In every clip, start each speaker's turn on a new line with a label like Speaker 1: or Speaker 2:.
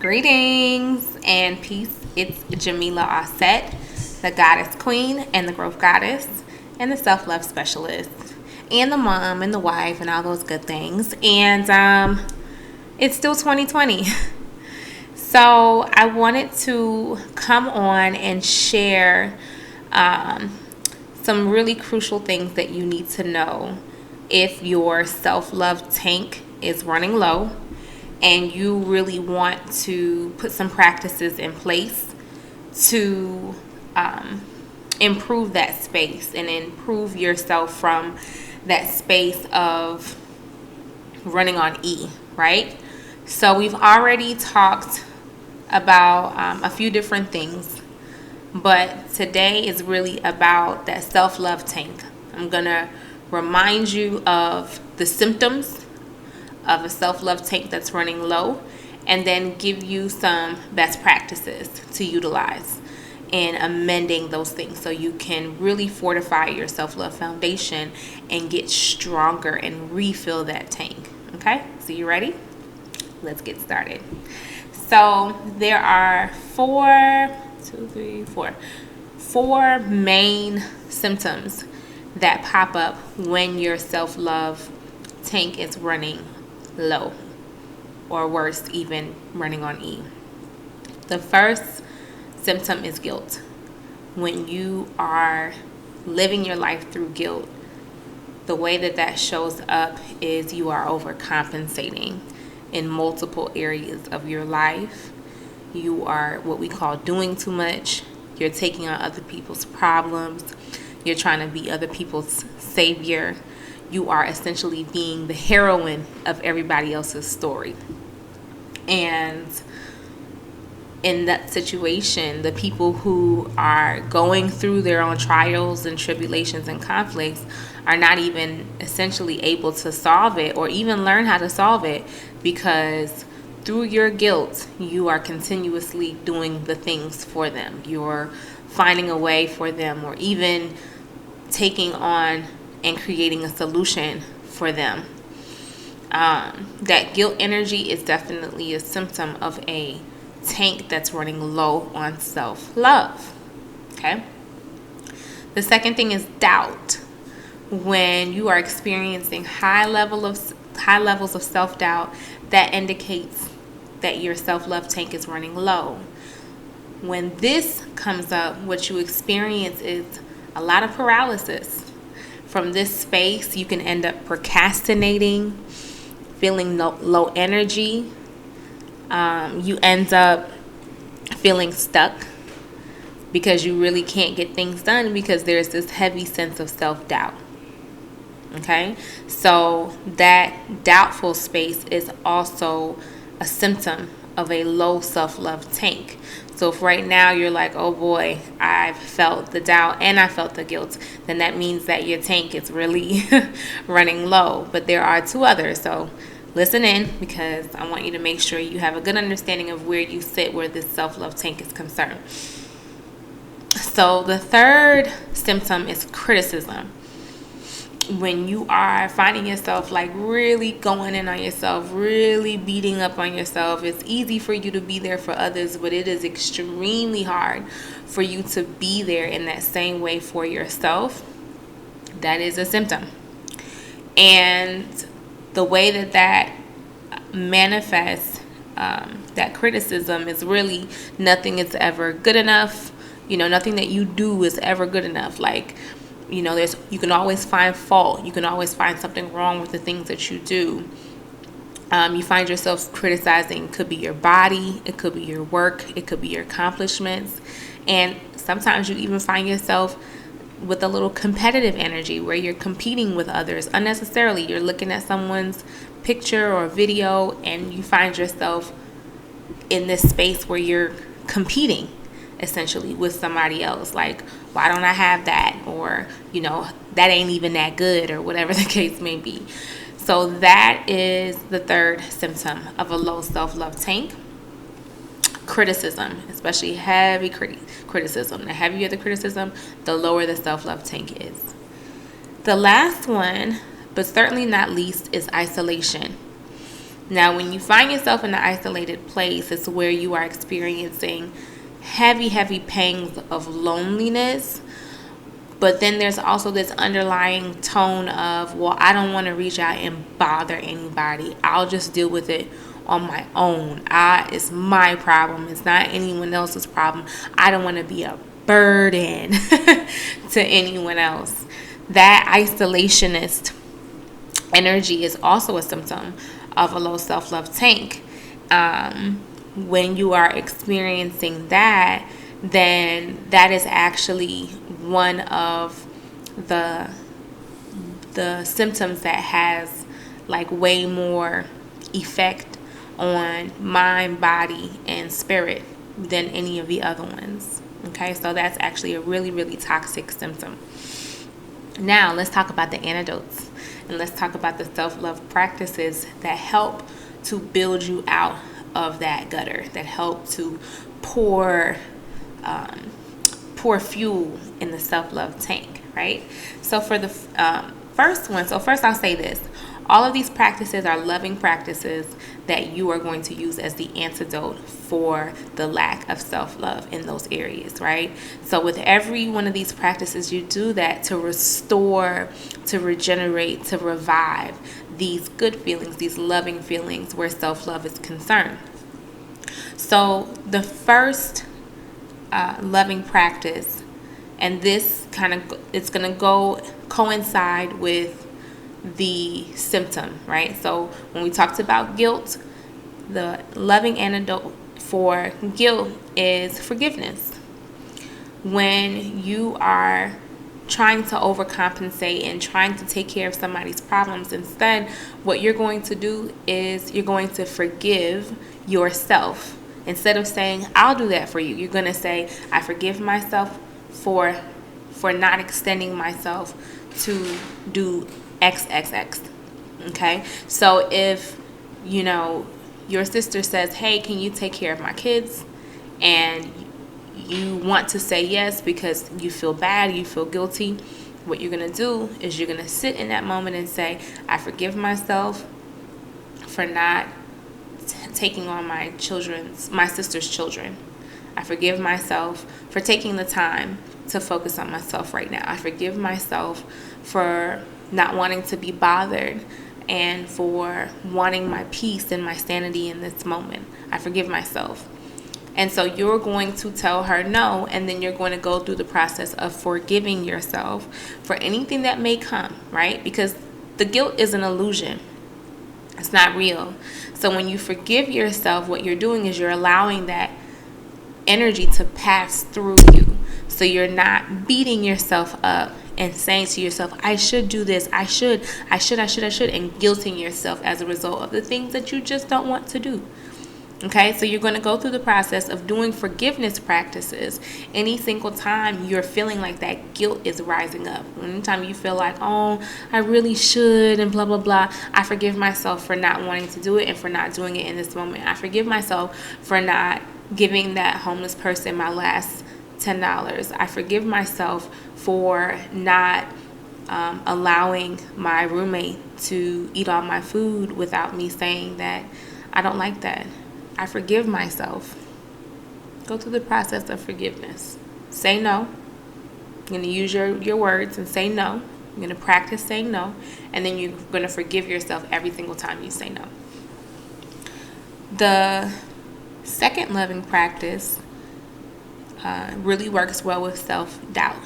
Speaker 1: Greetings and peace. It's Jamila Osset, the Goddess Queen and the Growth Goddess and the Self-Love Specialist and the mom and the wife and all those good things. And it's still 2020. So I wanted to come on and share some really crucial things that you need to know if your self-love tank is running low and you really want to put some practices in place to improve that space and improve yourself from that space of running on E, right? So we've already talked about a few different things, but today is really about that self-love tank. I'm going to remind you of the symptoms of a self-love tank that's running low, and then give you some best practices to utilize in amending those things so you can really fortify your self-love foundation and get stronger and refill that tank. Okay, so you ready? Let's get started. So there are four main symptoms that pop up when your self-love tank is running low, or worse, even running on E. The first symptom is guilt. When you are living your life through guilt, the way that shows up is you are overcompensating in multiple areas of your life. You are what we call doing too much. You're taking on other people's problems. You're trying to be other people's savior. You are essentially being the heroine of everybody else's story. And in that situation, the people who are going through their own trials and tribulations and conflicts are not even essentially able to solve it or even learn how to solve it, because through your guilt, you are continuously doing the things for them. You're finding a way for them, or even taking on and creating a solution for them. That guilt energy is definitely a symptom of a tank that's running low on self-love. Okay. The second thing is doubt. When you are experiencing high levels of self-doubt, that indicates that your self-love tank is running low. When this comes up, what you experience is a lot of paralysis. From this space, you can end up procrastinating, feeling low energy. You end up feeling stuck because you really can't get things done because there's this heavy sense of self-doubt. Okay? So that doubtful space is also a symptom of a low self-love tank. So if right now you're like, oh boy, I've felt the doubt and I felt the guilt, then that means that your tank is really running low. But there are two others. So listen in, because I want you to make sure you have a good understanding of where you sit, where this self-love tank is concerned. So the third symptom is criticism. When you are finding yourself like really going in on yourself, really beating up on yourself, it's easy for you to be there for others, but it is extremely hard for you to be there in that same way for yourself. That is a symptom. And the way that manifests, that criticism, is really nothing is ever good enough. Nothing that you do is ever good enough. Like, you can always find fault. You can always find something wrong with the things that you do. You find yourself criticizing. It could be your body. It could be your work. It could be your accomplishments. And sometimes you even find yourself with a little competitive energy where you're competing with others unnecessarily. You're looking at someone's picture or video and you find yourself in this space where you're competing essentially with somebody else. Like, why don't I have that? Or, that ain't even that good, or whatever the case may be. So that is the third symptom of a low self-love tank. Criticism, especially heavy criticism. The heavier the criticism, the lower the self-love tank is. The last one, but certainly not least, is isolation. Now, when you find yourself in an isolated place, it's where you are experiencing heavy, heavy pangs of loneliness. But then there's also this underlying tone of, well, I don't want to reach out and bother anybody. I'll just deal with it on my own. It's my problem. It's not anyone else's problem. I don't want to be a burden to anyone else. That isolationist energy is also a symptom of a low self-love tank. When you are experiencing that, then that is actually one of the symptoms that has like way more effect on mind, body, and spirit than any of the other ones. Okay, so that's actually a really, really toxic symptom. Now, let's talk about the antidotes, and let's talk about the self-love practices that help to build you out of that gutter, that help to pour fuel in the self-love tank, right? So for the first I'll say this. All of these practices are loving practices that you are going to use as the antidote for the lack of self-love in those areas, right? So with every one of these practices, you do that to restore, to regenerate, to revive these good feelings, these loving feelings where self-love is concerned. So the first loving practice, and this it's going to coincide with the symptom, right? So when we talked about guilt, the loving antidote for guilt is forgiveness. When you are trying to overcompensate and trying to take care of somebody's problems, instead, what you're going to do is you're going to forgive yourself. Instead of saying, I'll do that for you, you're going to say, I forgive myself for not extending myself to do XXX. Okay? So if, your sister says, hey, can you take care of my kids? And you want to say yes because you feel bad, you feel guilty, what you're going to do is you're going to sit in that moment and say, I forgive myself for not taking on my sister's children. I forgive myself for taking the time to focus on myself right now. I forgive myself for not wanting to be bothered and for wanting my peace and my sanity in this moment. I forgive myself. And so you're going to tell her no, and then you're going to go through the process of forgiving yourself for anything that may come, right? Because the guilt is an illusion. It's not real. So when you forgive yourself, what you're doing is you're allowing that energy to pass through you. So you're not beating yourself up and saying to yourself, I should do this, I should, and guilting yourself as a result of the things that you just don't want to do. Okay, so you're going to go through the process of doing forgiveness practices any single time you're feeling like that guilt is rising up. Anytime you feel like, oh, I really should and blah, blah, blah. I forgive myself for not wanting to do it and for not doing it in this moment. I forgive myself for not giving that homeless person my last $10. I forgive myself for not allowing my roommate to eat all my food without me saying that I don't like that. I forgive myself. Go through the process of forgiveness. Say no. You're going to use your words and say no. You're going to practice saying no. And then you're going to forgive yourself every single time you say no. The second loving practice really works well with self-doubt.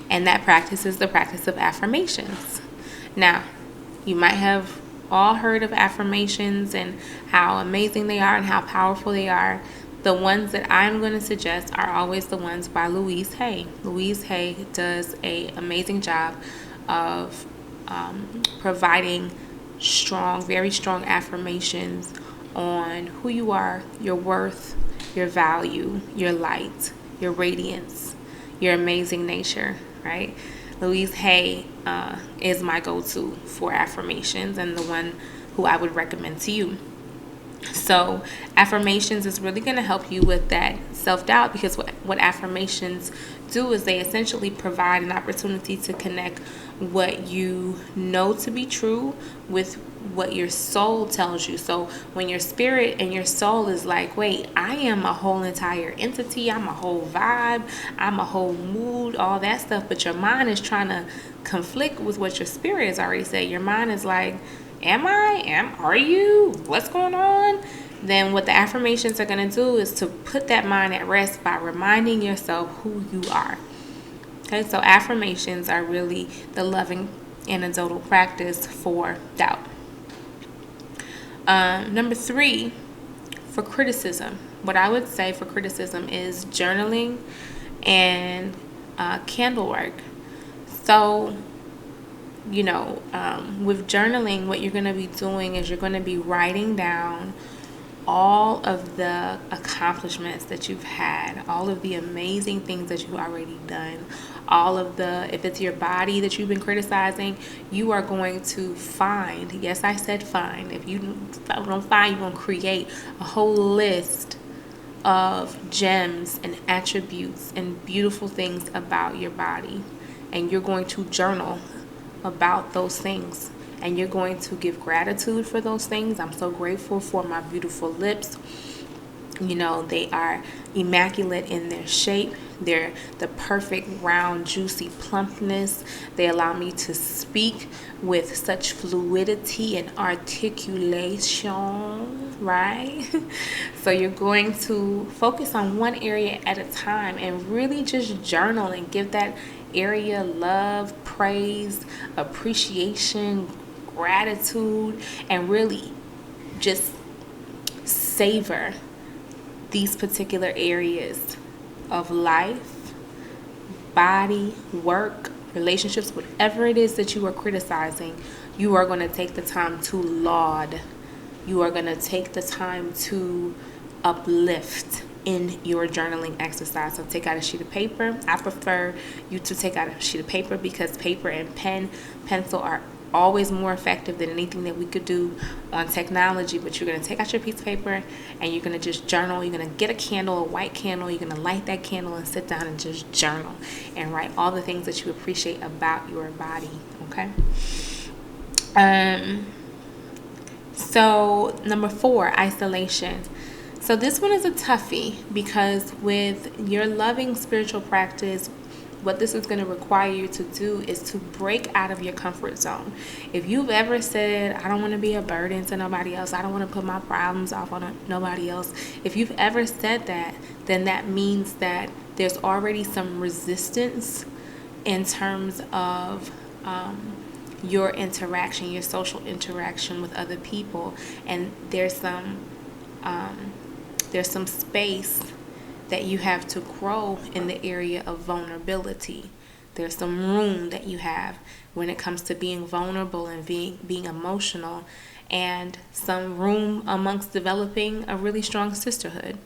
Speaker 1: And that practice is the practice of affirmations. Now, you might have all heard of affirmations and how amazing they are and how powerful they are. The ones that I'm going to suggest are always the ones by Louise Hay. Louise Hay does an amazing job of providing very strong affirmations on who you are, your worth, your value, your light, your radiance, your amazing nature, right? Louise Hay is my go-to for affirmations and the one who I would recommend to you. So affirmations is really going to help you with that self-doubt, because what affirmations do is they essentially provide an opportunity to connect what you know to be true with what your soul tells you. So when your spirit and your soul is like, wait, I am a whole entire entity, I'm a whole vibe, I'm a whole mood, all that stuff, but your mind is trying to conflict with what your spirit has already said. Your mind is like, are you, what's going on? Then what the affirmations are going to do is to put that mind at rest by reminding yourself who you are. Okay, so affirmations are really the loving antidotal practice for doubt. Number 3, for criticism. What I would say for criticism is journaling and candle work. So, with journaling, what you're going to be doing is you're going to be writing down all of the accomplishments that you've had, all of the amazing things that you've already done, all of the, if it's your body that you've been criticizing, you are going to find, yes, I said find. If you don't find, you're going to create a whole list of gems and attributes and beautiful things about your body. And you're going to journal about those things. And you're going to give gratitude for those things. I'm so grateful for my beautiful lips. They are immaculate in their shape. They're the perfect round, juicy plumpness. They allow me to speak with such fluidity and articulation, right? So you're going to focus on one area at a time and really just journal and give that area love, praise, appreciation, gratitude, and really just savor these particular areas of life, body, work, relationships, whatever it is that you are criticizing. You are going to take the time to laud. You are going to take the time to uplift in your journaling exercise. So take out a sheet of paper. I prefer you to take out a sheet of paper because paper and pencil are always more effective than anything that we could do on technology. But you're going to take out your piece of paper and you're going to just journal. You're going to get a candle, a white candle. You're going to light that candle and sit down and just journal and write all the things that you appreciate about your body. Okay. So number 4, isolation. So this one is a toughie because with your loving spiritual practice, what this is going to require you to do is to break out of your comfort zone. If you've ever said, I don't want to be a burden to nobody else, I don't want to put my problems off on nobody else. If you've ever said that, then that means that there's already some resistance in terms of your interaction, your social interaction with other people. And there's some space that you have to grow in the area of vulnerability. There's some room that you have when it comes to being vulnerable and being emotional, and some room amongst developing a really strong sisterhood,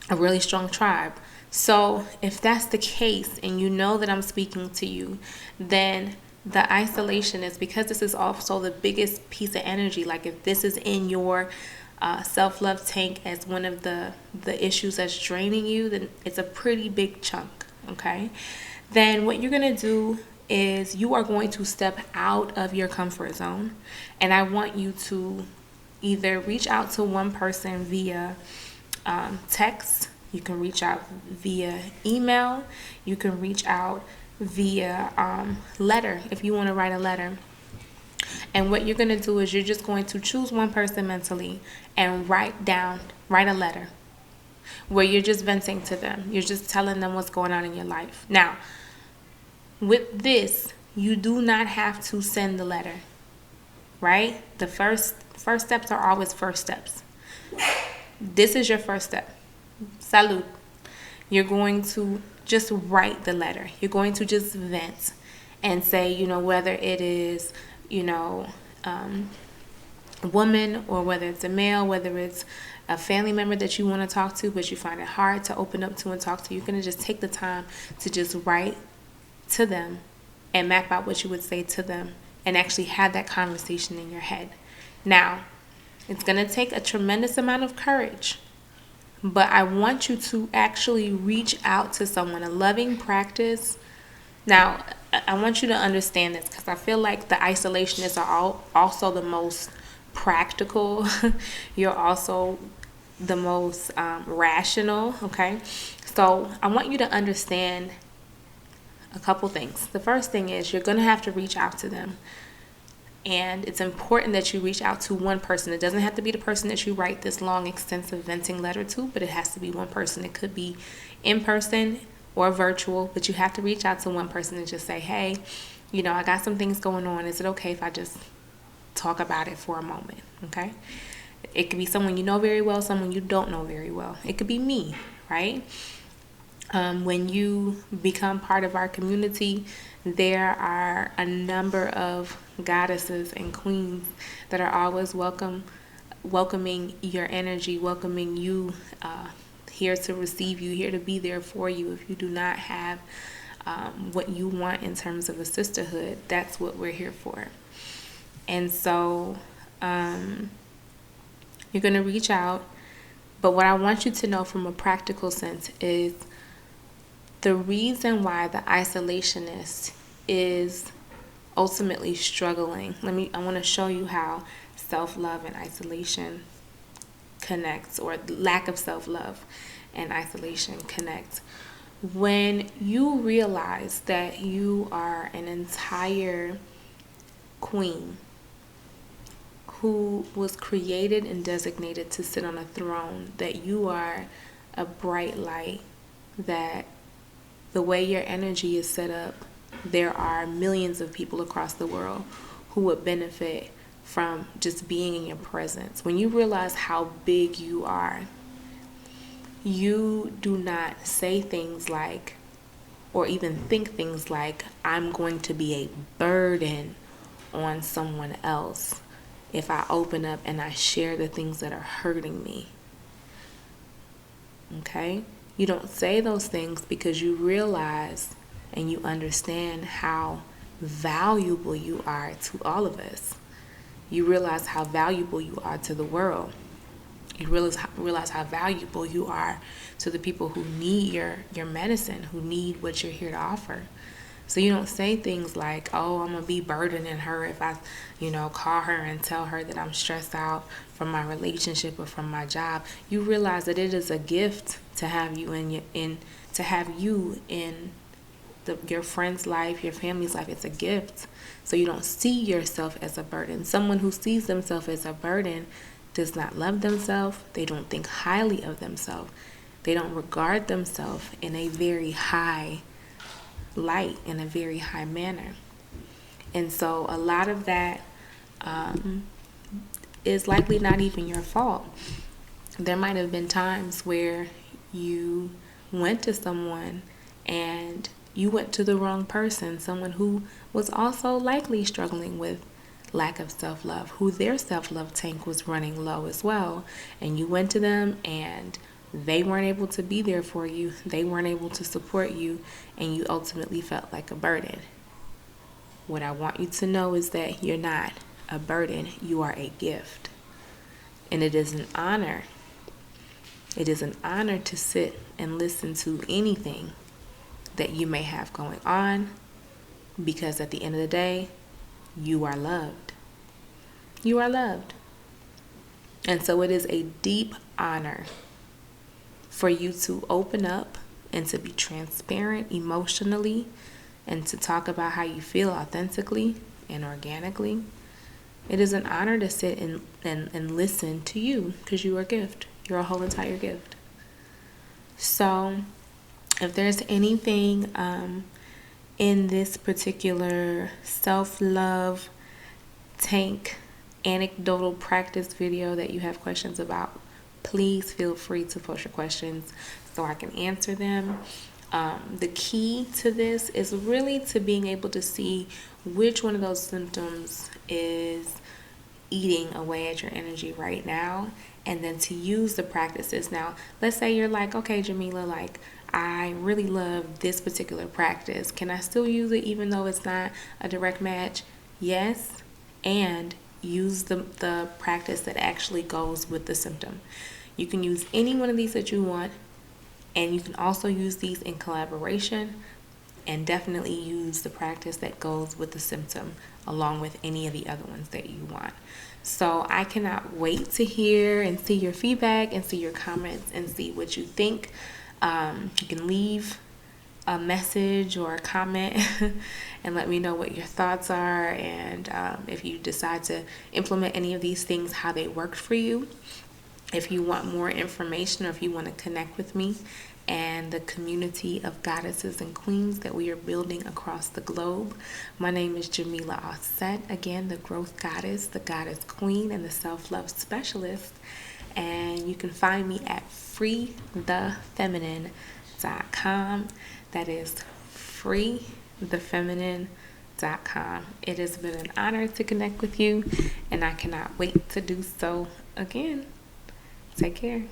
Speaker 1: a really strong tribe. So if that's the case and you know that I'm speaking to you, then the isolation is because this is also the biggest piece of energy. Like if this is in your self-love tank as one of the issues that's draining you, then it's a pretty big chunk, okay? Then what you're going to do is you are going to step out of your comfort zone, and I want you to either reach out to one person via text, you can reach out via email, you can reach out via letter if you want to write a letter. And what you're going to do is you're just going to choose one person mentally and write a letter where you're just venting to them. You're just telling them what's going on in your life. Now, with this, you do not have to send the letter, right? The first steps are always first steps. This is your first step. Salud. You're going to just write the letter. You're going to just vent and say, whether it is a woman or whether it's a male, whether it's a family member that you want to talk to but you find it hard to open up to and talk to, you're going to just take the time to just write to them and map out what you would say to them and actually have that conversation in your head. Now, it's going to take a tremendous amount of courage, but I want you to actually reach out to someone. A loving practice. Now, I want you to understand this, because I feel like the isolationists are also the most practical. You're also the most rational, okay? So I want you to understand a couple things. The first thing is you're going to have to reach out to them. And it's important that you reach out to one person. It doesn't have to be the person that you write this long, extensive venting letter to, but it has to be one person. It could be in person or virtual, but you have to reach out to one person and just say, hey, I got some things going on. Is it okay if I just talk about it for a moment? Okay? It could be someone you know very well, someone you don't know very well. It could be me, right? When you become part of our community, there are a number of goddesses and queens that are always welcoming your energy, welcoming you, here to receive you, here to be there for you. If you do not have what you want in terms of a sisterhood, that's what we're here for. And so you're going to reach out. But what I want you to know from a practical sense is the reason why the isolationist is ultimately struggling. I want to show you how self-love and isolation connects, or lack of self-love and isolation connects. When you realize that you are an entire queen who was created and designated to sit on a throne, that you are a bright light, that the way your energy is set up, there are millions of people across the world who would benefit from just being in your presence. When you realize how big you are, you do not say things like, or even think things like, I'm going to be a burden on someone else if I open up and I share the things that are hurting me. Okay? You don't say those things because you realize and you understand how valuable you are to all of us. You realize how valuable you are to the world. You realize how valuable you are to the people who need your medicine, who need what you're here to offer. So you don't say things like, oh, I'm going to be burdening her if I, call her and tell her that I'm stressed out from my relationship or from my job. You realize that it is a gift to have you in your friend's life, your family's life. It's a gift. So you don't see yourself as a burden. Someone who sees themselves as a burden does not love themselves. They don't think highly of themselves. They don't regard themselves in a very high light, in a very high manner. And so a lot of that is likely not even your fault. There might have been times where you went to someone and you went to the wrong person, someone who was also likely struggling with lack of self-love, who their self-love tank was running low as well. And you went to them and they weren't able to be there for you. They weren't able to support you, and you ultimately felt like a burden. What I want you to know is that you're not a burden. You are a gift. And it is an honor. It is an honor to sit and listen to anything that you may have going on, because at the end of the day, you are loved. You are loved. And so it is a deep honor for you to open up and to be transparent emotionally and to talk about how you feel authentically and organically. It is an honor to sit and listen to you, because you are a gift. You're a whole entire gift. So if there's anything in this particular self-love tank anecdotal practice video that you have questions about, please feel free to post your questions so I can answer them. The key to this is really to being able to see which one of those symptoms is eating away at your energy right now, and then to use the practices. Now, let's say you're like, okay, Jamila, like, I really love this particular practice. Can I still use it even though it's not a direct match? Yes, and use the practice that actually goes with the symptom. You can use any one of these that you want, and you can also use these in collaboration. and definitely use the practice that goes with the symptom along with any of the other ones that you want. So I cannot wait to hear and see your feedback and see your comments and see what you think. You can leave a message or a comment and let me know what your thoughts are, and if you decide to implement any of these things, how they worked for you. If you want more information, or if you want to connect with me and the community of goddesses and queens that we are building across the globe, my name is Jamila Offset. Again, the growth goddess, the goddess queen, and the self-love specialist. And you can find me at freethefeminine.com. That is freethefeminine.com. It has been an honor to connect with you, and I cannot wait to do so again. Take care.